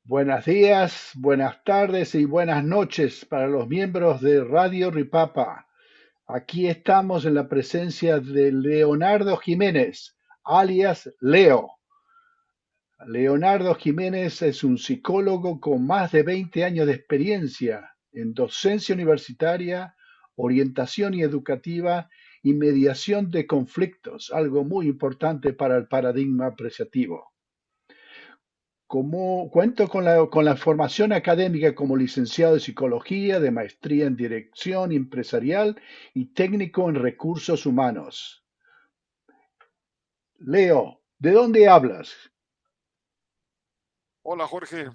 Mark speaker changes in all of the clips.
Speaker 1: Buenos días, buenas tardes y buenas noches para los miembros de Radio Ripapa. Aquí estamos en la presencia de Leonardo Jiménez, alias Leo. Leonardo Jiménez es un psicólogo con más de 20 años de experiencia en docencia universitaria, orientación y educativa y mediación de conflictos, algo muy importante para el paradigma apreciativo. Cuento con la formación académica como licenciado de psicología, de maestría en dirección empresarial y técnico en recursos humanos. Leo, ¿de dónde hablas?
Speaker 2: Hola Jorge,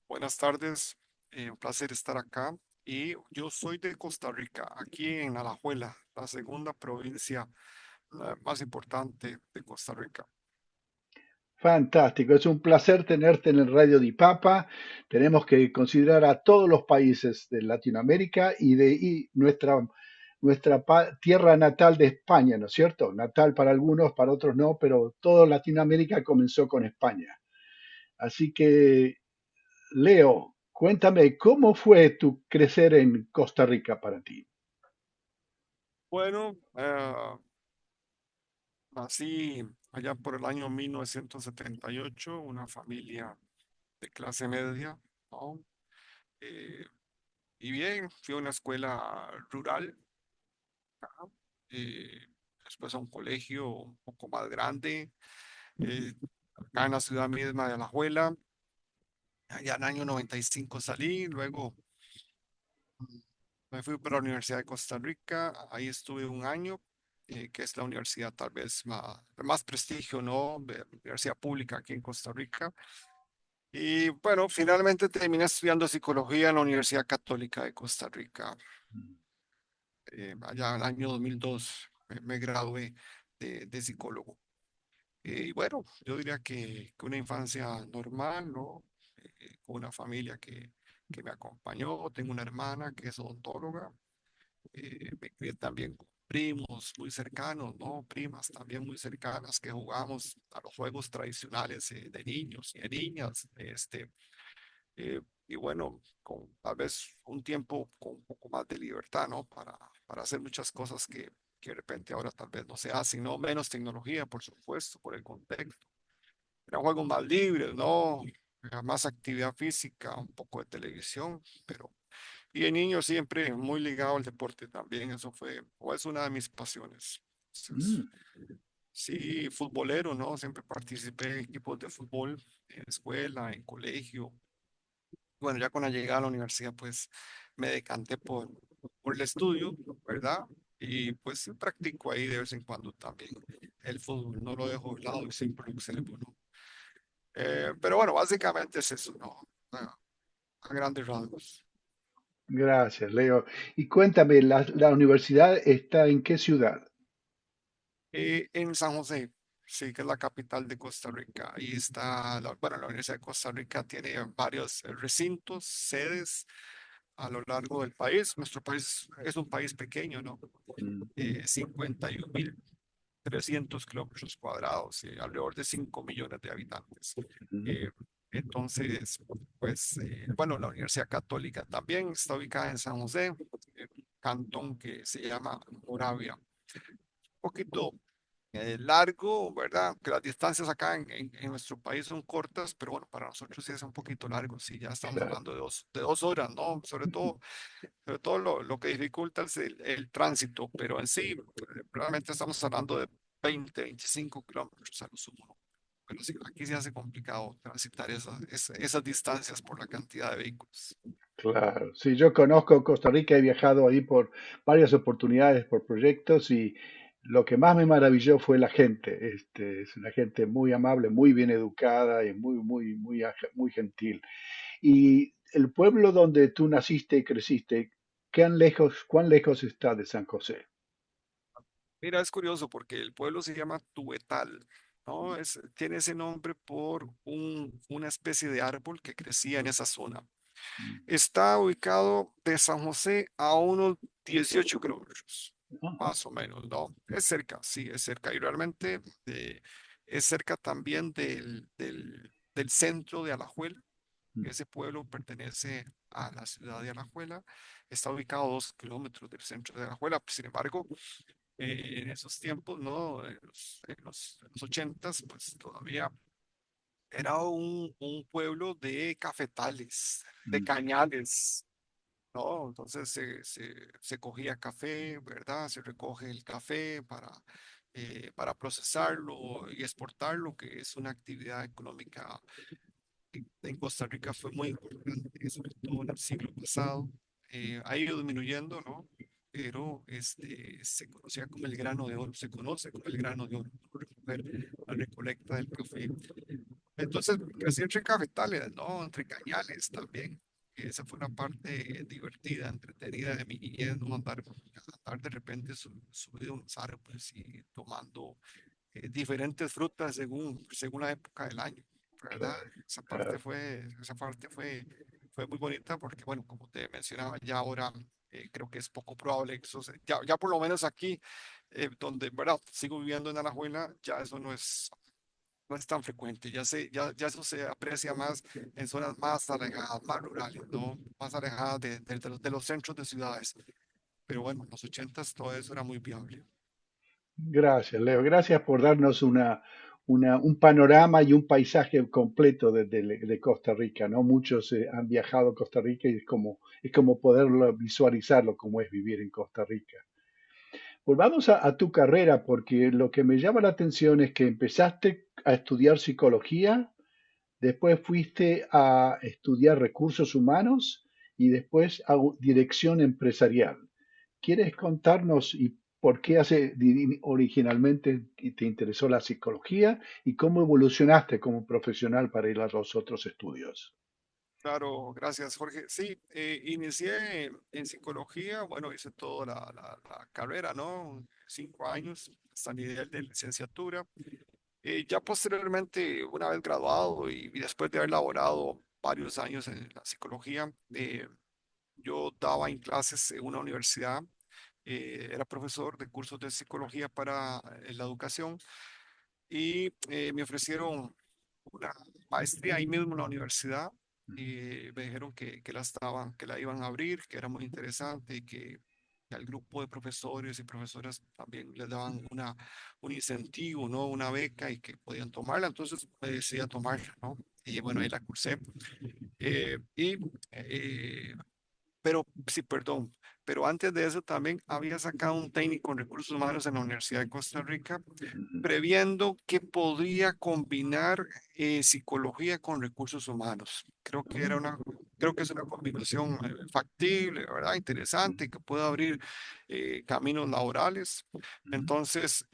Speaker 2: buenas tardes. Un placer estar acá. Y yo soy de Costa Rica, aquí en Alajuela, la segunda provincia más importante de Costa Rica.
Speaker 1: Fantástico, es un placer tenerte en el Radio de Papa. Tenemos que considerar a todos los países de Latinoamérica y nuestra tierra natal de España, ¿no es cierto? Natal para algunos, para otros no, pero toda Latinoamérica comenzó con España. Así que Leo, cuéntame, ¿cómo fue tu crecer en Costa Rica para ti?
Speaker 2: Bueno, nací allá por el año 1978, una familia de clase media, ¿no? Eh, y bien, fui a una escuela rural, ¿no? Eh, Después a un colegio un poco más grande, eh, acá en la ciudad misma de Alajuela. Allá en el año 95 salí, luego me fui para la Universidad de Costa Rica, ahí estuve un año, que es la universidad tal vez más, de más prestigio, ¿no? Universidad pública aquí en Costa Rica. Y bueno, finalmente terminé estudiando psicología en la Universidad Católica de Costa Rica. Allá en el año 2002 me gradué de psicólogo. Y bueno, yo diría que una infancia normal, ¿no? Con una familia que me acompañó. Tengo una hermana que es odontóloga. Me crié también con primos muy cercanos, ¿no? Primas también muy cercanas que jugamos a los juegos tradicionales de niños y de niñas. Y bueno, con tal vez un tiempo con un poco más de libertad, ¿no? Para hacer muchas cosas que de repente ahora tal vez no se hacen, ¿no? Menos tecnología, por supuesto, por el contexto. Eran juegos más libres, ¿no? Era más actividad física, un poco de televisión, pero... Y de niño siempre muy ligado al deporte también, eso fue, o es una de mis pasiones. Entonces,
Speaker 1: Mm,
Speaker 2: sí, futbolero, ¿no? Siempre participé en equipos de fútbol, en escuela, en colegio. Bueno, ya con la llegada a la universidad, pues me decanté por el estudio, ¿verdad? Y pues practico ahí de vez en cuando también el fútbol, no lo dejo de lado y siempre lo observo, ¿no? Pero bueno, básicamente es eso, ¿no? A grandes rasgos.
Speaker 1: gracias, Leo. Y cuéntame, ¿la universidad está en qué ciudad?
Speaker 2: En San José, sí, que es la capital de Costa Rica. Ahí está, bueno, la Universidad de Costa Rica tiene varios recintos, sedes a lo largo del país. Nuestro país es un país pequeño, ¿no?
Speaker 1: Mm,
Speaker 2: 51.300 kilómetros cuadrados y alrededor de 5 millones de habitantes.
Speaker 1: mm,
Speaker 2: Eh, entonces, pues, bueno, la Universidad Católica también está ubicada en San José, en un cantón que se llama Moravia. Un poquito largo, ¿verdad? Que las distancias acá en nuestro país son cortas, pero bueno, para nosotros sí es un poquito largo, sí, ya estamos
Speaker 1: claro.
Speaker 2: hablando de 2 horas, ¿no? Sobre todo lo que dificulta es el tránsito, pero en sí, realmente estamos hablando de 20, 25 kilómetros a lo sumo, ¿no? Pero sí, aquí se hace complicado transitar esas distancias por la cantidad de vehículos.
Speaker 1: Claro, sí, yo conozco Costa Rica, he viajado ahí por varias oportunidades, por proyectos y lo que más me maravilló fue la gente. Es una gente muy amable, muy bien educada y muy gentil. Y el pueblo donde tú naciste y creciste, cuán lejos está de San José?
Speaker 2: Mira, es curioso porque el pueblo se llama Tubetal, ¿no? Tiene ese nombre por una especie de árbol que crecía en esa zona. Está ubicado de San José a unos 18 kilómetros,
Speaker 1: Ajá.
Speaker 2: más o menos, ¿no? Es cerca, sí, es cerca. Y realmente es cerca también del centro de Alajuela, Ese pueblo pertenece a la ciudad de Alajuela, está ubicado a 2 kilómetros del centro de Alajuela. Sin embargo, en esos tiempos, ¿no? En los 80s, pues todavía era un pueblo de cafetales, de
Speaker 1: Mm,
Speaker 2: cañales, ¿no? Entonces se cogía café, ¿verdad? Se recoge el café para procesarlo y exportarlo, que es una actividad económica en Costa Rica fue muy importante, sobre todo en el siglo pasado. Ha ido disminuyendo, ¿no? Pero se conocía como el grano de oro, se conoce como el grano de oro, ¿no? Recoger la recolecta del café. Entonces, crecí entre cafetales, ¿no? Entre cañales también. Esa fue una parte divertida, entretenida de mi niñez, ¿no? Andar de repente subido a unos árboles y tomando diferentes frutas según la época del año, ¿verdad?
Speaker 1: claro,
Speaker 2: Esa parte
Speaker 1: claro.
Speaker 2: fue, esa parte fue, fue muy bonita porque, bueno, como te mencionaba, ya ahora creo que es poco probable que eso ya por lo menos aquí, donde, ¿verdad? Sigo viviendo en Alajuela, ya eso no es tan frecuente, ya eso se aprecia más en zonas más alejadas, más rurales, ¿no? Más alejadas de los centros de ciudades. Pero bueno, en los 80s todo eso era muy viable.
Speaker 1: Gracias, Leo. Gracias por darnos un panorama y un paisaje completo de Costa Rica, ¿no? Muchos han viajado a Costa Rica y es como poderlo visualizarlo, como es vivir en Costa Rica. Volvamos a tu carrera, porque lo que me llama la atención es que empezaste a estudiar psicología, después fuiste a estudiar recursos humanos y después a dirección empresarial. ¿Quieres contarnos y por qué originalmente te interesó la psicología y cómo evolucionaste como profesional para ir a los otros estudios?
Speaker 2: Claro, gracias, Jorge. Sí, inicié en psicología, bueno, hice toda la carrera, ¿no? 5 años hasta el nivel de licenciatura. Ya posteriormente, una vez graduado y después de haber laborado varios años en la psicología, yo daba en clases en una universidad, era profesor de cursos de psicología para la educación y me ofrecieron una maestría ahí mismo en la universidad y me dijeron que la iban a abrir, que era muy interesante y que al grupo de profesores y profesoras también les daban un incentivo, ¿no? Una beca y que podían tomarla. Entonces me decidí a tomarla, ¿no? Y bueno, ahí la cursé. Eh, y, eh, pero sí, perdón. Pero antes de eso también había sacado un técnico en recursos humanos en la Universidad de Costa Rica
Speaker 1: Ujú,
Speaker 2: previendo que podría combinar psicología con recursos humanos.
Speaker 1: ujú,
Speaker 2: Creo que es una combinación factible, ¿verdad? Interesante, que puede abrir caminos laborales.
Speaker 1: ujú,
Speaker 2: Entonces,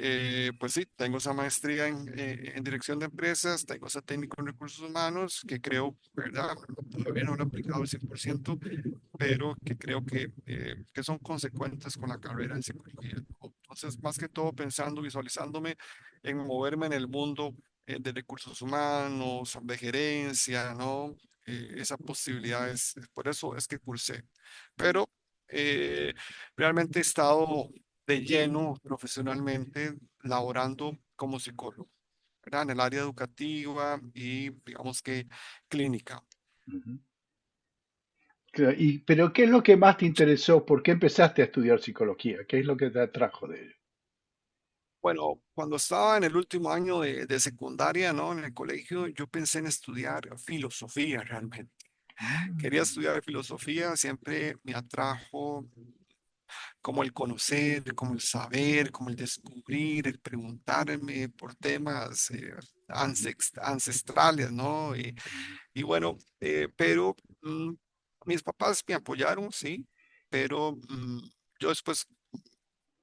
Speaker 2: pues sí, tengo esa maestría en dirección de empresas, tengo ese técnico en recursos humanos, que creo, ¿verdad? Todavía no lo he aplicado al 100%, pero que creo que son consecuentes con la carrera en psicología, ¿no? Entonces, más que todo pensando, visualizándome en moverme en el mundo de recursos humanos, de gerencia, ¿no? Esa posibilidad por eso es que cursé. Pero realmente he estado de lleno profesionalmente laborando como psicólogo, ¿verdad? En el área educativa y digamos que clínica.
Speaker 1: ujú. Claro, pero ¿qué es lo que más te interesó? ¿Por qué empezaste a estudiar psicología? ¿Qué es lo que te atrajo de ello?
Speaker 2: Bueno, cuando estaba en el último año de secundaria, ¿no? En el colegio, yo pensé en estudiar filosofía realmente. Quería
Speaker 1: Mm,
Speaker 2: estudiar filosofía, siempre me atrajo como el conocer, como el saber, como el descubrir, el preguntarme por temas ancestrales, ¿no? Y bueno, pero mis papás me apoyaron, sí, pero yo después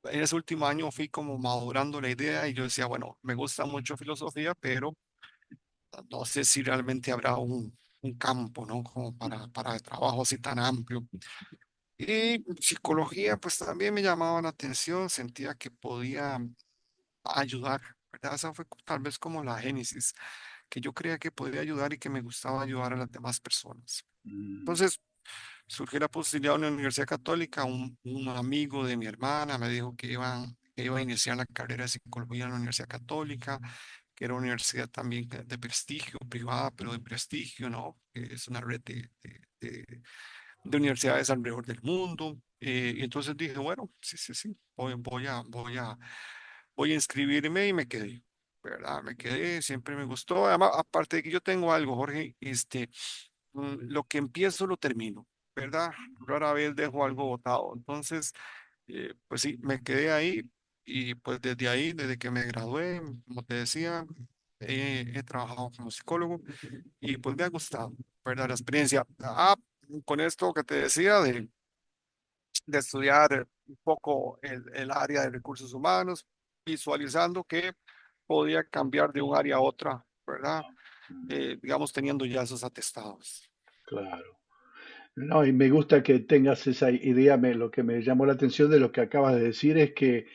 Speaker 2: en ese último año fui como madurando la idea y yo decía, bueno, me gusta mucho filosofía, pero no sé si realmente habrá un campo, ¿no? Como para el trabajo así tan amplio. Y psicología, pues también me llamaba la atención, sentía que podía ayudar, ¿verdad? Esa fue tal vez como la génesis, que yo creía que podía ayudar y que me gustaba ayudar a las demás personas.
Speaker 1: mm,
Speaker 2: Entonces, surgió la posibilidad en la Universidad Católica, un amigo de mi hermana me dijo que iba a iniciar la carrera de psicología en la Universidad Católica, que era una universidad también de prestigio, privada, pero de prestigio, ¿no? Que es una red de universidades alrededor del mundo. Y entonces dije, bueno, sí, sí, sí, voy a inscribirme y me quedé, ¿verdad? Me quedé, siempre me gustó. Además, aparte de que yo tengo algo, Jorge, lo que empiezo lo termino, ¿verdad? Rara vez dejo algo botado. Entonces, pues sí, me quedé ahí y pues desde ahí, desde que me gradué, como te decía, he trabajado como psicólogo y pues me ha gustado, ¿verdad? La experiencia. Con esto que te decía de estudiar un poco el área de recursos humanos, visualizando que podía cambiar de un área a otra, ¿verdad? Digamos, teniendo ya esos atestados.
Speaker 1: Claro. No, y me gusta que tengas esa idea. Lo que me llamó la atención de lo que acabas de decir es que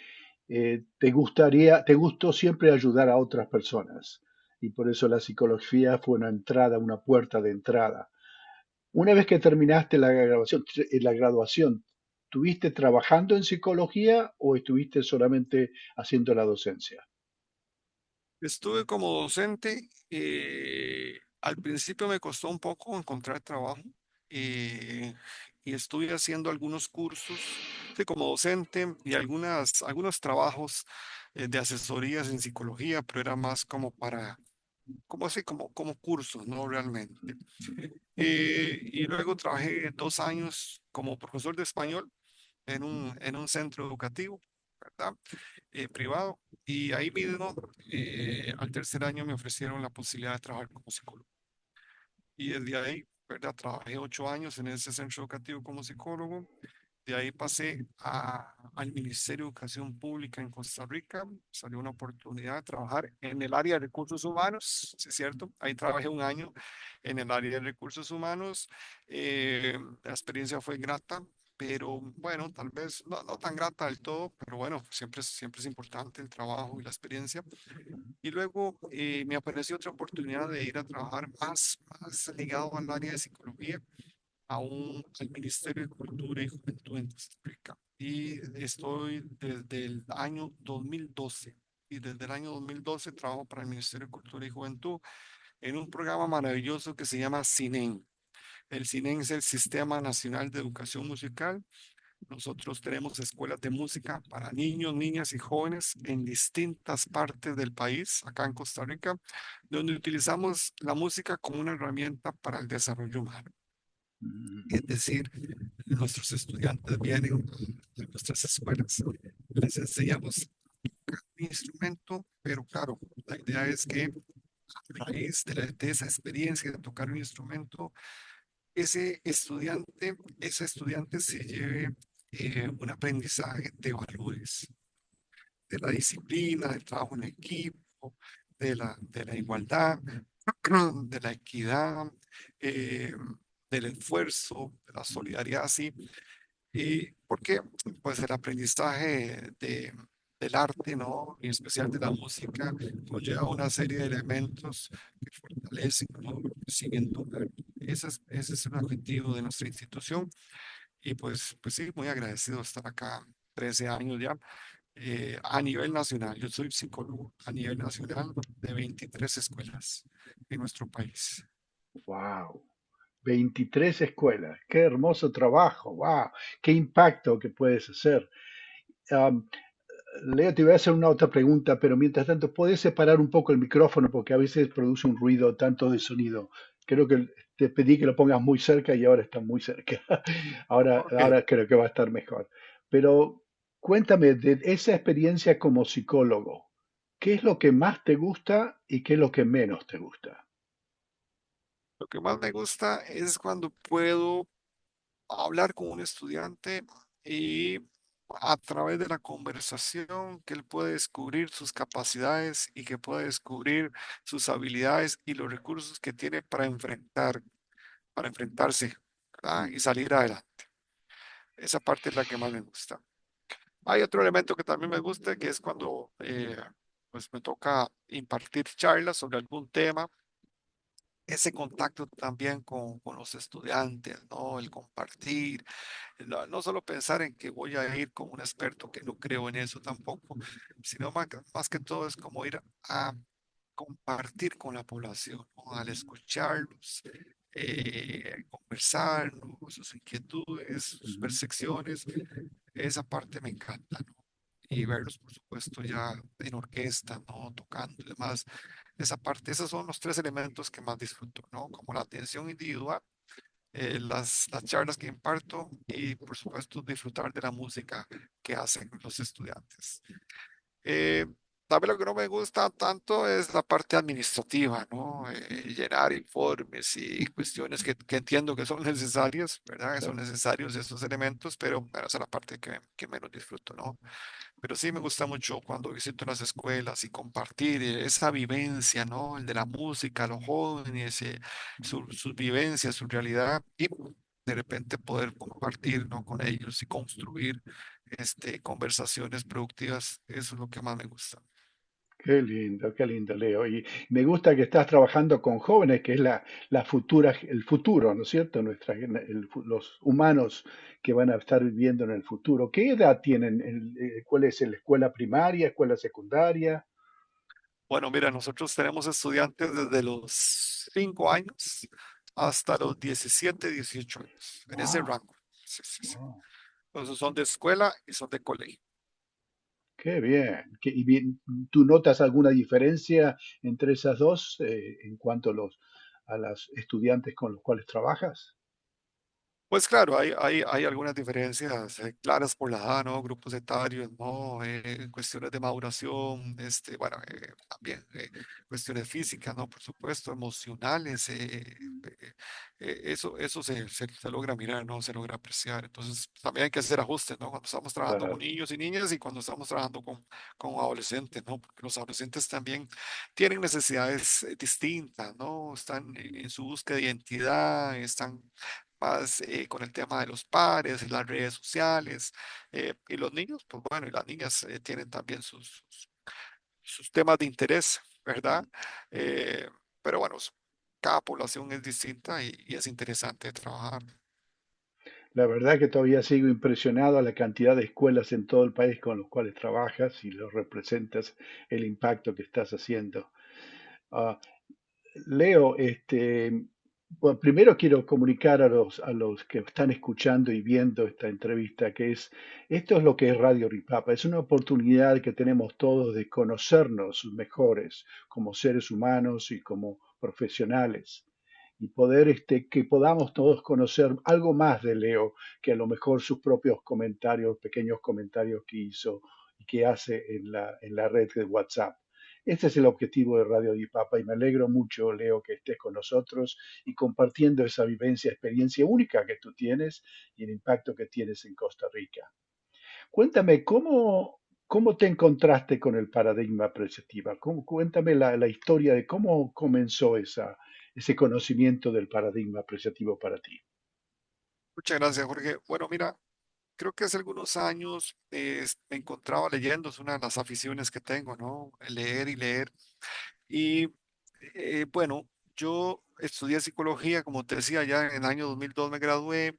Speaker 1: te gustó siempre ayudar a otras personas. Y por eso la psicología fue una entrada, una puerta de entrada. Una vez que terminaste la graduación, ¿tuviste trabajando en psicología o estuviste solamente haciendo la docencia?
Speaker 2: Estuve como docente. Al principio me costó un poco encontrar trabajo eh, y estuve haciendo algunos cursos, sí, como docente y algunos trabajos de asesorías en psicología, pero era más como como así, como cursos, ¿no? Realmente. Y luego trabajé 2 años como profesor de español en un centro educativo, ¿verdad? Privado. Y ahí mismo, al tercer año me ofrecieron la posibilidad de trabajar como psicólogo. Y desde ahí, ¿verdad? Trabajé 8 años en ese centro educativo como psicólogo. De ahí pasé al Ministerio de Educación Pública en Costa Rica. Salió una oportunidad de trabajar en el área de recursos humanos, ¿sí es cierto? Ahí trabajé un año en el área de recursos humanos. La experiencia fue grata, pero bueno, tal vez no tan grata del todo, pero bueno, siempre es importante el trabajo y la experiencia. Y luego me apareció otra oportunidad de ir a trabajar más ligado al área de psicología al Ministerio de Cultura y Juventud en Costa Rica. Y estoy desde el año 2012. Y desde el año 2012 trabajo para el Ministerio de Cultura y Juventud en un programa maravilloso que se llama CINEN. El CINEN es el Sistema Nacional de Educación Musical. Nosotros tenemos escuelas de música para niños, niñas y jóvenes en distintas partes del país, acá en Costa Rica, donde utilizamos la música como una herramienta para el desarrollo humano. Es decir, nuestros estudiantes vienen a nuestras escuelas, les enseñamos un instrumento, pero claro, la idea es que a raíz de esa experiencia de tocar un instrumento, ese estudiante se lleve un aprendizaje de valores, de la disciplina, del trabajo en equipo, de la igualdad, de la equidad, eh, del esfuerzo, de la solidaridad, sí. ¿Y por qué? Pues el aprendizaje del arte, ¿no? Y en especial de la música, nos lleva a una serie de elementos que fortalecen, ¿no? Siguen ese es el objetivo de nuestra institución. Y pues sí, muy agradecido de estar acá 13 años ya a nivel nacional. Yo soy psicólogo a nivel nacional de 23 escuelas en nuestro país.
Speaker 1: ¡Wow! 23 escuelas. ¡Qué hermoso trabajo! ¡Wow! ¡Qué impacto que puedes hacer! Am, Leo, te voy a hacer una otra pregunta, pero mientras tanto, ¿puedes separar un poco el micrófono? Porque a veces produce un ruido tanto de sonido. Creo que te pedí que lo pongas muy cerca y ahora está muy cerca.
Speaker 2: Ok,
Speaker 1: Ahora creo que va a estar mejor. Pero cuéntame de esa experiencia como psicólogo. ¿Qué es lo que más te gusta y qué es lo que menos te gusta?
Speaker 2: lo que más me gusta es cuando puedo hablar con un estudiante y a través de la conversación que él puede descubrir sus capacidades y que puede descubrir sus habilidades y los recursos que tiene para enfrentarse, ¿verdad? Y salir adelante. Esa parte es la que más me gusta. Hay otro elemento que también me gusta, que es cuando pues me toca impartir charlas sobre algún tema, ese contacto también con los estudiantes, ¿no? El compartir, no solo pensar en que voy a ir con un experto, que no creo en eso tampoco, sino más que todo es como ir compartir con la población, ¿no? Al escucharlos, conversar, ¿no? Sus inquietudes, sus
Speaker 1: Ujú.
Speaker 2: percepciones, esa parte me encanta, ¿no? Y verlos, por supuesto, ya en orquesta, ¿no? Tocando y demás. Esa parte, esos son los tres elementos que más disfruto, ¿no? Como la atención individual, las charlas que imparto y, por supuesto, disfrutar de la música que hacen los estudiantes. Eh, Tal vez lo que no me gusta tanto es la parte administrativa, ¿no? Llenar informes y cuestiones que entiendo que son necesarias, ¿verdad? Que son
Speaker 1: Claro.
Speaker 2: necesarios esos elementos, pero bueno, esa es la parte que menos disfruto, ¿no? Pero sí me gusta mucho cuando visito las escuelas y compartir esa vivencia, ¿no? El de la música, los jóvenes, sus vivencias, su realidad y de repente poder compartir, ¿no? Con ellos y construir conversaciones productivas. Eso es lo que más me gusta.
Speaker 1: Qué lindo, Leo. Y me gusta que estás trabajando con jóvenes, que es la futura, el futuro, ¿no es cierto? Los humanos que van a estar viviendo en el futuro. ¿Qué edad tienen? ¿Cuál es la escuela primaria, escuela secundaria?
Speaker 2: Bueno, mira, nosotros tenemos estudiantes desde los 5 años hasta los 17, 18 años, en ese
Speaker 1: Wow,
Speaker 2: rango. Sí, sí, sí.
Speaker 1: wow,
Speaker 2: Entonces son de escuela y son de colegio.
Speaker 1: qué bien. Y bien, ¿tú notas alguna diferencia entre esas dos en cuanto a los estudiantes con los cuales trabajas?
Speaker 2: Pues claro, hay algunas diferencias claras por la edad, ¿no? Grupos etarios, ¿no? Cuestiones de maduración, bueno, también cuestiones físicas, ¿no? Por supuesto, emocionales, eso se logra mirar, ¿no? Se logra apreciar. Entonces, también hay que hacer ajustes, ¿no? Cuando estamos trabajando con
Speaker 1: Claro.
Speaker 2: niños y niñas y cuando estamos trabajando con adolescentes, ¿no? Porque los adolescentes también tienen necesidades distintas, ¿no? Están en su búsqueda de identidad, están más con el tema de los pares, las redes sociales, y los niños, pues bueno, y las niñas tienen también sus temas de interés, ¿verdad? Eh, pero bueno, cada población es distinta y es interesante trabajar.
Speaker 1: La verdad que todavía sigo impresionado a la cantidad de escuelas en todo el país con los cuales trabajas y los representas, el impacto que estás haciendo. Ah, Leo, bueno, primero quiero comunicar a los que están escuchando y viendo esta entrevista que esto es lo que es Radio Ripapa, es una oportunidad que tenemos todos de conocernos mejores como seres humanos y como profesionales y poder que podamos todos conocer algo más de Leo que a lo mejor sus propios comentarios, pequeños comentarios que hizo y que hace en la red de WhatsApp. Este es el objetivo de Radio Di Papa y me alegro mucho, Leo, que estés con nosotros y compartiendo esa vivencia, experiencia única que tú tienes y el impacto que tienes en Costa Rica. Cuéntame, ¿cómo te encontraste con el paradigma apreciativa? Cuéntame la historia de cómo comenzó ese conocimiento del paradigma apreciativo para ti.
Speaker 2: Muchas gracias, Jorge. Bueno, mira, creo que hace algunos años me encontraba leyendo, es una de las aficiones que tengo, ¿no? Leer y leer. Y bueno, yo estudié psicología, como te decía, ya en el año 2002 me gradué.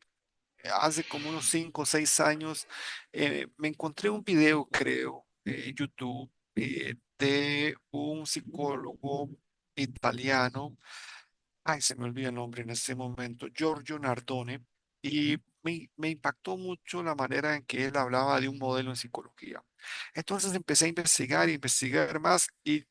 Speaker 2: Hace como unos 5 o 6 años me encontré un video, creo, en YouTube de un psicólogo italiano. Ay, se me olvida el nombre en este momento, Giorgio Nardone, y me impactó mucho la manera en que él hablaba de un modelo en psicología. Entonces empecé a investigar más y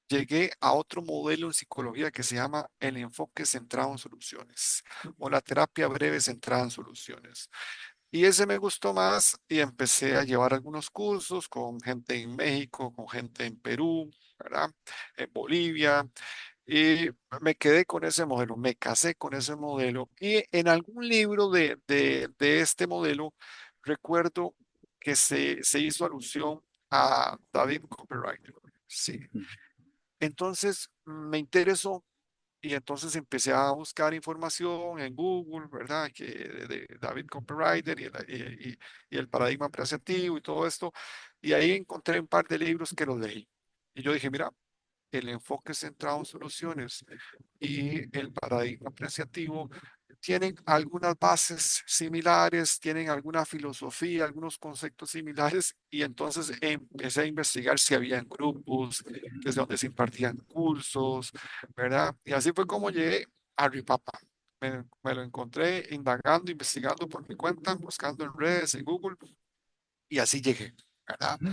Speaker 2: llegué a otro modelo en psicología que se llama el enfoque centrado en soluciones o la terapia breve centrada en soluciones. Y ese me gustó más y empecé a llevar algunos cursos con gente en México, con gente en Perú, ¿verdad? En Bolivia. Y me quedé con ese modelo, me casé con ese modelo. Y en algún libro de este modelo, recuerdo que se hizo alusión a David Copywriter. Sí. Entonces me interesó y entonces empecé a buscar información en Google, ¿verdad? De David Copywriter y el paradigma apreciativo y todo esto. Y ahí encontré un par de libros que los leí. Y yo dije, mira, el enfoque centrado en soluciones y el paradigma apreciativo tienen algunas bases similares, tienen alguna filosofía, algunos conceptos similares, y entonces empecé a investigar si habían grupos, que es donde se impartían cursos, ¿verdad? Y así fue como llegué a Ripapa. Me lo encontré indagando, investigando por mi cuenta, buscando en redes, en Google, y así llegué, ¿verdad?
Speaker 1: Ujú.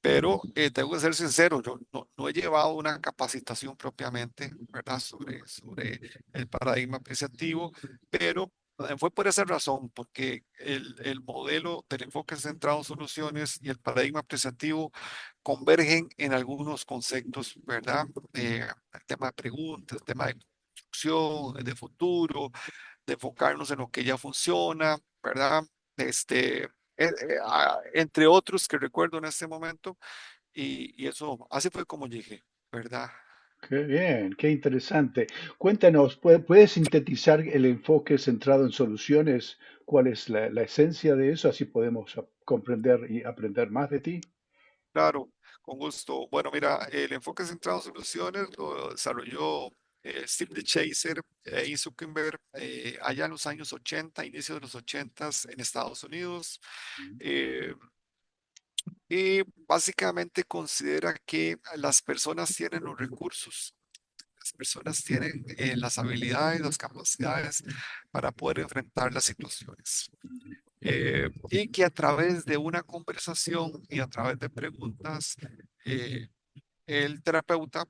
Speaker 2: Pero tengo que ser sincero, yo no he llevado una capacitación propiamente, ¿verdad? Sobre el paradigma apreciativo, pero fue por esa razón, porque el modelo del enfoque centrado en soluciones y el paradigma apreciativo convergen en algunos conceptos, ¿verdad? El tema de preguntas, el tema de construcción, de futuro, de enfocarnos en lo que ya funciona, ¿verdad? Este, entre otros que recuerdo en este momento, y eso, así fue como llegué, ¿verdad?
Speaker 1: Qué bien, qué interesante. Cuéntanos, ¿puedes sintetizar el enfoque centrado en soluciones? ¿Cuál es la esencia de eso? Así podemos comprender y aprender más de ti.
Speaker 2: Claro, con gusto. Bueno, mira, el enfoque centrado en soluciones lo desarrolló Steve DeChazer y Zuckerberg allá en los años 80, inicio de los 80 en Estados Unidos. eh, y básicamente considera que las personas tienen los recursos. Las personas tienen las habilidades, las capacidades para poder enfrentar las situaciones. Y que a través de una conversación y a través de preguntas, eh, el terapeuta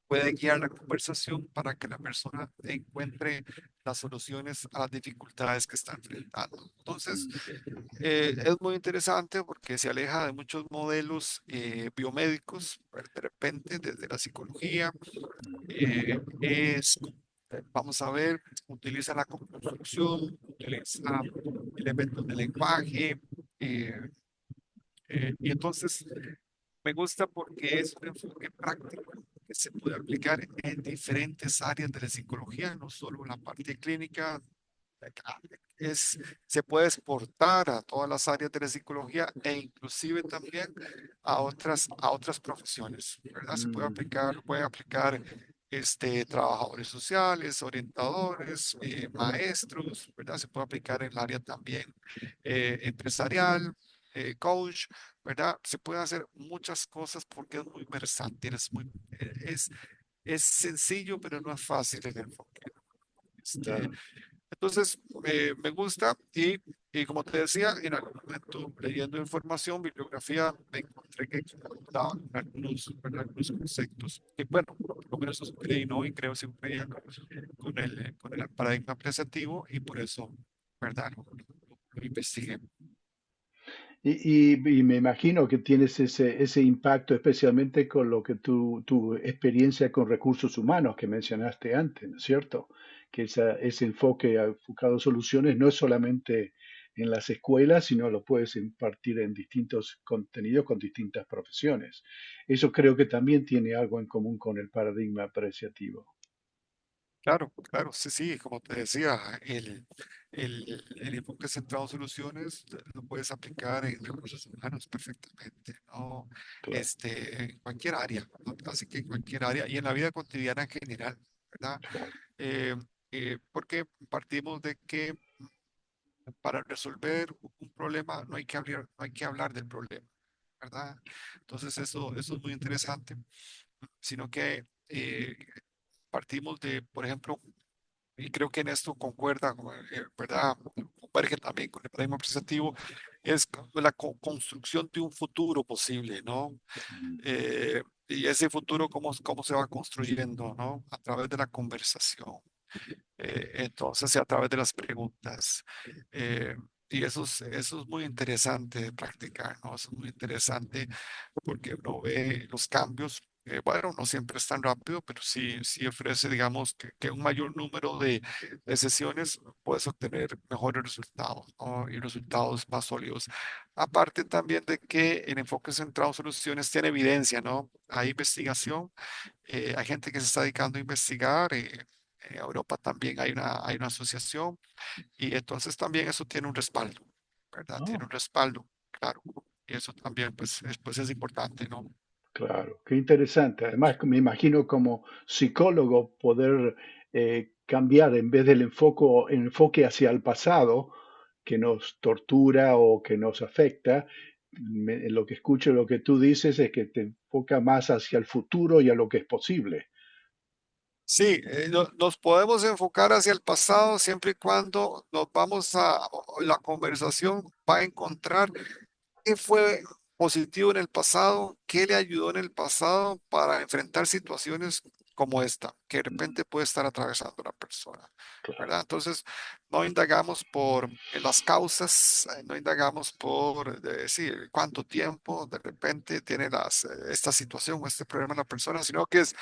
Speaker 2: puede guiar la conversación para que la persona encuentre las soluciones a las dificultades que está enfrentando. Entonces, es muy interesante porque se aleja de muchos modelos biomédicos, de repente, desde la psicología. Es, vamos a ver, utiliza la construcción, utiliza elementos de lenguaje. eh, y entonces me gusta porque es un enfoque práctico que se puede aplicar en diferentes áreas de la psicología, no solo en la parte clínica. Es, se puede exportar a todas las áreas de la psicología e inclusive también a otras profesiones, ¿verdad? Se
Speaker 1: Mm,
Speaker 2: puede aplicar trabajadores sociales, orientadores, maestros, ¿verdad? Se puede aplicar en el área también empresarial, coach, ¿verdad? Se puede hacer muchas cosas porque es muy versátil, es sencillo, pero no es fácil el enfoque. Este,
Speaker 1: claro.
Speaker 2: entonces, me gusta y como te decía, en algún momento leyendo información, bibliografía, me encontré que daban algunos conceptos. Y bueno, por lo menos eso creí, ¿no? Y creo siempre ya con el paradigma apreciativo y por eso, ¿verdad? Lo investigué.
Speaker 1: Y me imagino que tienes ese impacto, especialmente con lo que tu experiencia con recursos humanos que mencionaste antes, ¿no es cierto? Que ese enfoque enfocado a soluciones no es solamente en las escuelas, sino lo puedes impartir en distintos contenidos con distintas profesiones. Eso creo que también tiene algo en común con el paradigma apreciativo.
Speaker 2: Claro, claro, sí, sí, como te decía, el enfoque centrado en soluciones lo puedes aplicar en recursos humanos perfectamente, ¿no?
Speaker 1: Claro,
Speaker 2: En cualquier área, ¿no? Así que en cualquier área y en la vida cotidiana en general, ¿verdad?
Speaker 1: claro.
Speaker 2: Eh, Porque partimos de que para resolver un problema no hay que hablar del problema, ¿verdad? Entonces eso es muy interesante, sino que partimos de, por ejemplo, y creo que en esto concuerda, ¿verdad? Converge también con el paradigma presentativo, es la construcción de un futuro posible, ¿no?
Speaker 1: Mm.
Speaker 2: Y ese futuro, cómo se va construyendo, ¿no? A través de la conversación. Entonces, a través de las preguntas. Eh, y eso es muy interesante de practicar, ¿no? Eso es muy interesante porque uno ve los cambios. Bueno, no siempre es tan rápido, pero sí ofrece, digamos, que un mayor número de sesiones puedes obtener mejores resultados, ¿no? Y resultados más sólidos. Aparte también de que el enfoque centrado en soluciones tiene evidencia, ¿no? Hay investigación, hay gente que se está dedicando a investigar. En Europa también hay una asociación y entonces también eso tiene un respaldo, ¿verdad? Tiene un
Speaker 1: Ah,
Speaker 2: respaldo, claro. Y eso también pues es importante, ¿no?
Speaker 1: claro, qué interesante. Además, me imagino como psicólogo poder cambiar en vez del enfoque hacia el pasado que nos tortura o que nos afecta. Lo que escucho, lo que tú dices es que te enfoca más hacia el futuro y a lo que es posible.
Speaker 2: Sí, nos podemos enfocar hacia el pasado siempre y cuando nos vamos a, la conversación va a encontrar qué fue positivo en el pasado, qué le ayudó en el pasado para enfrentar situaciones como esta, que de repente puede estar atravesando una persona,
Speaker 1: Claro,
Speaker 2: ¿verdad? Entonces, no indagamos por las causas, no indagamos por decir cuánto tiempo de repente tiene esta situación o este problema la persona, sino que es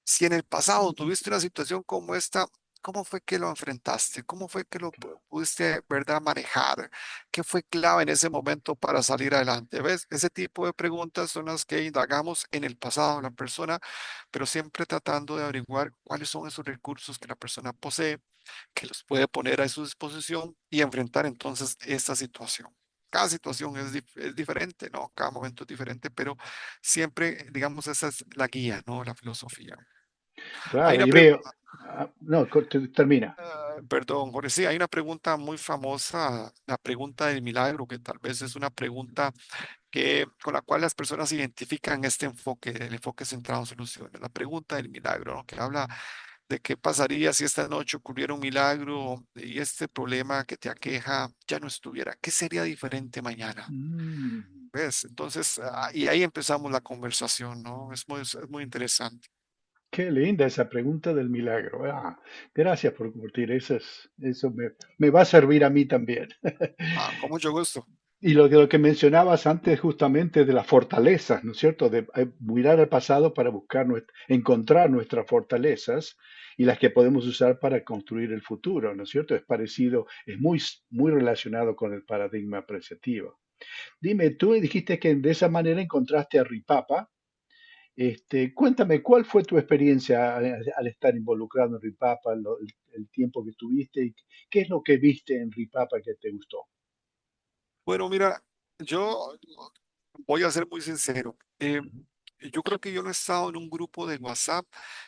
Speaker 2: si en el pasado tuviste una situación como esta, ¿cómo fue que lo enfrentaste? ¿Cómo fue que lo pudiste, verdad, manejar? ¿Qué fue clave en ese momento para salir adelante? ¿Ves? Ese tipo de preguntas son las que indagamos en el pasado de la persona, pero siempre tratando de averiguar cuáles son esos recursos que la persona posee, que los puede poner a su disposición y enfrentar entonces esta situación. Cada situación es diferente, ¿no? Cada momento es diferente, pero siempre, digamos, esa es la guía, ¿no? La filosofía. Hay
Speaker 1: claro,
Speaker 2: una
Speaker 1: y
Speaker 2: pregunta,
Speaker 1: veo, no, termina.
Speaker 2: perdón, Jorge, sí, hay una pregunta muy famosa, la pregunta del milagro, que tal vez es una pregunta con la cual las personas identifican este enfoque, el enfoque centrado en soluciones. La pregunta del milagro, ¿no? Que habla de qué pasaría si esta noche ocurriera un milagro y este problema que te aqueja ya no estuviera. ¿Qué sería diferente mañana?
Speaker 1: Mm,
Speaker 2: ¿Ves? Entonces, y ahí empezamos la conversación, ¿no? Es muy interesante.
Speaker 1: qué linda esa pregunta del milagro. Ah, gracias por compartir. Eso me va a servir a mí también.
Speaker 2: Ah, con mucho gusto.
Speaker 1: Y lo que mencionabas antes justamente de las fortalezas, ¿no es cierto? De mirar al pasado para buscar, encontrar nuestras fortalezas y las que podemos usar para construir el futuro, ¿no es cierto? Es parecido, es muy relacionado con el paradigma apreciativo. Dime, tú dijiste que de esa manera encontraste a Ripapa. Cuéntame, ¿cuál fue tu experiencia al estar involucrado en Ripapa, el tiempo que tuviste y qué es lo que viste en Ripapa que te gustó?
Speaker 2: Bueno, mira, yo voy a ser muy sincero.
Speaker 1: Ujú,
Speaker 2: Yo creo que yo no he estado en un grupo de WhatsApp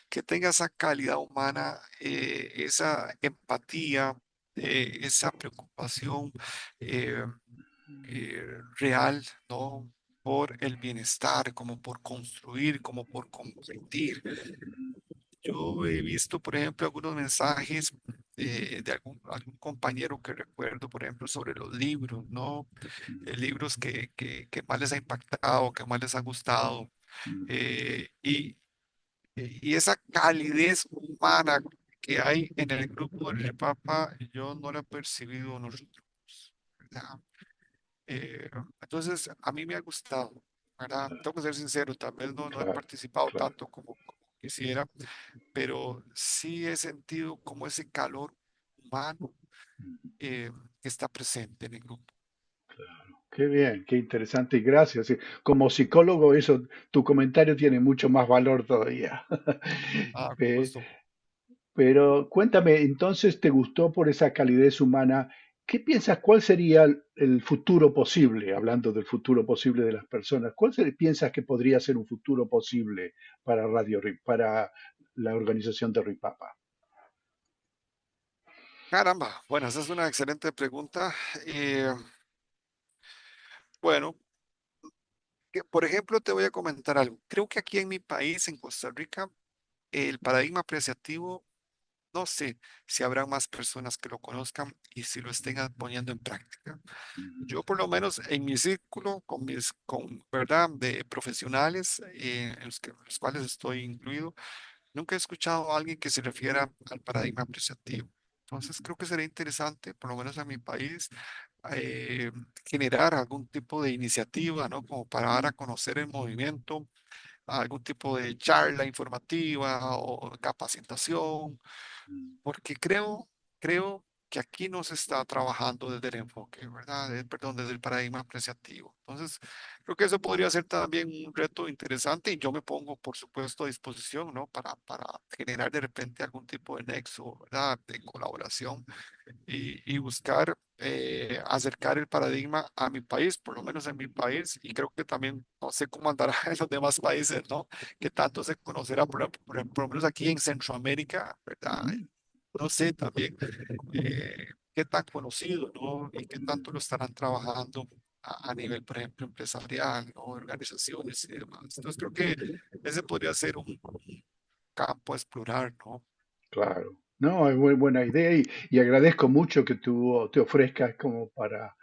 Speaker 2: que tenga esa calidad humana, esa empatía, esa preocupación eh, real, ¿no? Por el bienestar, como por construir, como por compartir. Yo he visto, por ejemplo, algunos mensajes de algún compañero que recuerdo, por ejemplo, sobre los libros, ¿no? Libros que más les ha impactado, que más les ha gustado.
Speaker 1: ujú,
Speaker 2: eh, y, y esa calidez humana que hay en el grupo de Repapa, yo no la he percibido en los otros, ¿verdad? Entonces, a mí me ha gustado, ¿verdad? Tengo que ser sincero, tal vez no he
Speaker 1: claro,
Speaker 2: participado
Speaker 1: claro.
Speaker 2: tanto como quisiera, pero sí he sentido como ese calor humano
Speaker 1: Ujú.
Speaker 2: eh, que está presente en el grupo.
Speaker 1: Qué bien, qué interesante y gracias. Sí, como psicólogo, eso, tu comentario tiene mucho más valor todavía.
Speaker 2: Ah, con
Speaker 1: Pe-
Speaker 2: gusto.
Speaker 1: Pero cuéntame, entonces, ¿te gustó por esa calidez humana? ¿Qué piensas, cuál sería el futuro posible, hablando del futuro posible de las personas? Piensas que podría ser un futuro posible para para la organización de Ripapa?
Speaker 2: Caramba, bueno, esa es una excelente pregunta. Eh, bueno, por ejemplo, te voy a comentar algo. Creo que aquí en mi país, en Costa Rica, el paradigma apreciativo, no sé si habrá más personas que lo conozcan y si lo estén poniendo en práctica.
Speaker 1: Ujú,
Speaker 2: Yo, por lo menos en mi círculo, ¿verdad?, de profesionales en los cuales estoy incluido, nunca he escuchado a alguien que se refiera al paradigma apreciativo. Entonces, creo que sería interesante, por lo menos en mi país, eh, generar algún tipo de iniciativa, ¿no? Como para dar a conocer el movimiento, algún tipo de charla informativa o capacitación, porque creo que aquí no se está trabajando desde el enfoque, ¿verdad? Perdón, desde el paradigma apreciativo. Entonces, creo que eso podría ser también un reto interesante y yo me pongo, por supuesto, a disposición, ¿no? Para generar de repente algún tipo de nexo, ¿verdad? De colaboración y buscar acercar el paradigma a mi país, por lo menos en mi país, y creo que también no sé cómo andará en los demás países, ¿no? Que tanto se conocerá, por lo menos aquí en Centroamérica, ¿verdad?
Speaker 1: Ujú.
Speaker 2: No sé también qué tan conocido, ¿no? Y qué tanto lo estarán trabajando a nivel, por ejemplo, empresarial, ¿no? Organizaciones y demás. Entonces creo que ese podría ser un campo a explorar, ¿no?
Speaker 1: Claro, no, es muy buena idea y agradezco mucho que tú te ofrezcas como para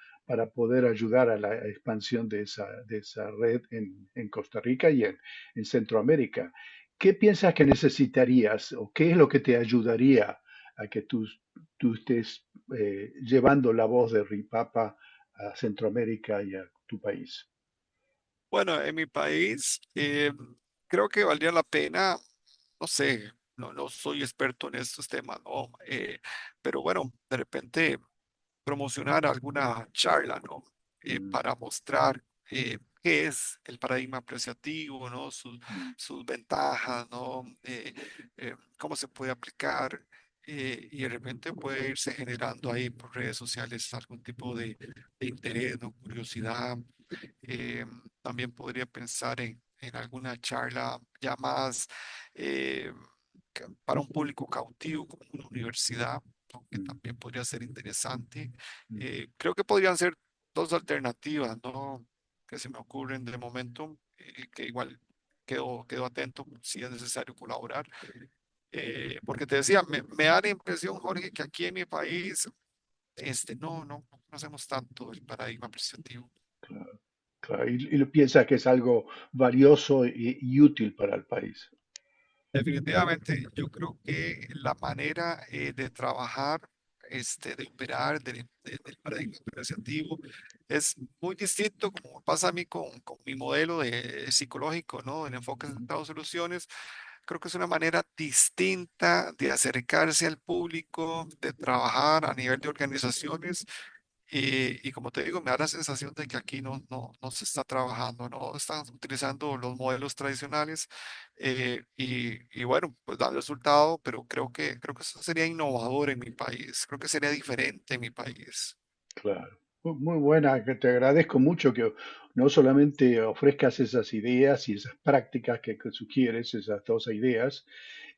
Speaker 1: poder ayudar a la expansión de esa red en Costa Rica y en Centroamérica. ¿Qué piensas que necesitarías o qué es lo que te ayudaría a que tú estés llevando la voz de Ripapa a Centroamérica y a tu país?
Speaker 2: Bueno, en mi país creo que valdría la pena, no sé, no soy experto en estos temas, ¿no? Pero bueno, de repente promocionar alguna charla, ¿no?
Speaker 1: Mm,
Speaker 2: Para mostrar qué es el paradigma apreciativo, ¿no?
Speaker 1: mm,
Speaker 2: Sus ventajas, ¿no? Cómo se puede aplicar. Y de repente puede irse generando ahí por redes sociales algún tipo de interés, ¿no? Curiosidad. Eh, También podría pensar en alguna charla ya más eh, para un público cautivo como una universidad, ¿no? Que
Speaker 1: mm,
Speaker 2: también podría ser interesante.
Speaker 1: mm.
Speaker 2: Creo que podrían ser dos alternativas, ¿no? Que se me ocurren de momento, que igual quedo atento si es necesario colaborar. Porque te decía, me da la impresión, Jorge, que aquí en mi país, no conocemos tanto el paradigma apreciativo.
Speaker 1: Claro, claro. Y lo piensas que es algo valioso y útil para el país.
Speaker 2: Definitivamente, yo creo que la manera de trabajar, de operar del paradigma apreciativo es muy distinto como pasa a mí con mi modelo de psicológico, ¿no? El enfoque
Speaker 1: Ujú,
Speaker 2: centrado en soluciones. Creo que es una manera distinta de acercarse al público, de trabajar a nivel de organizaciones y como te digo, me da la sensación de que aquí no se está trabajando, no están utilizando los modelos tradicionales y bueno, pues da el resultado, pero creo que eso sería innovador en mi país, creo que sería diferente en mi país.
Speaker 1: claro. Muy buena, que te agradezco mucho que no solamente ofrezcas esas ideas y esas prácticas que sugieres, esas dos ideas,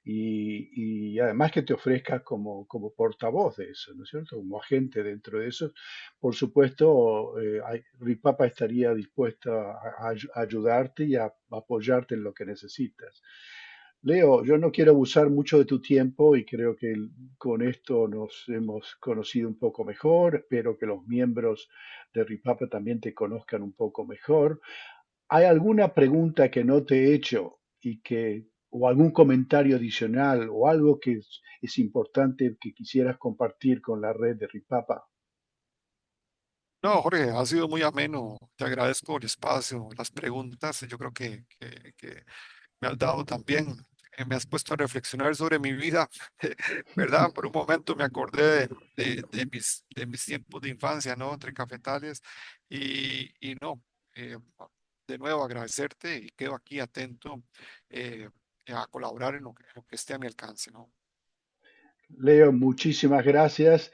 Speaker 1: y además que te ofrezcas como portavoz de eso, ¿no es cierto? Como agente dentro de eso. Por supuesto, Ripapa estaría dispuesta a ayudarte y a apoyarte en lo que necesitas. Leo, yo no quiero abusar mucho de tu tiempo y creo que con esto nos hemos conocido un poco mejor. Espero que los miembros de Ripapa también te conozcan un poco mejor. ¿Hay alguna pregunta que no te he hecho o algún comentario adicional o algo que es importante que quisieras compartir con la red de Ripapa?
Speaker 2: No, Jorge, ha sido muy ameno, te agradezco el espacio, las preguntas, yo creo que me has dado también, me has puesto a reflexionar sobre mi vida, ¿verdad? Por un momento me acordé de mis tiempos de infancia, ¿no? Entre cafetales y no, eh, de nuevo agradecerte y quedo aquí atento eh, a colaborar en lo que esté a mi alcance, ¿no?
Speaker 1: Leo, muchísimas gracias.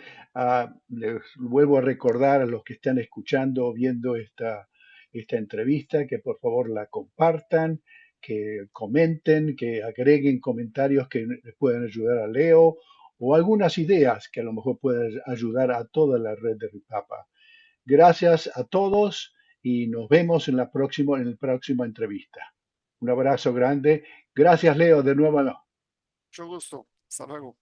Speaker 1: Les vuelvo a recordar a los que están escuchando o viendo esta entrevista que por favor la compartan, que comenten, que agreguen comentarios que les puedan ayudar a Leo o algunas ideas que a lo mejor puedan ayudar a toda la red de Ripapa. Gracias a todos y nos vemos en la próxima entrevista. Un abrazo grande. Gracias, Leo, de nuevo.
Speaker 2: Mucho gusto, hasta luego.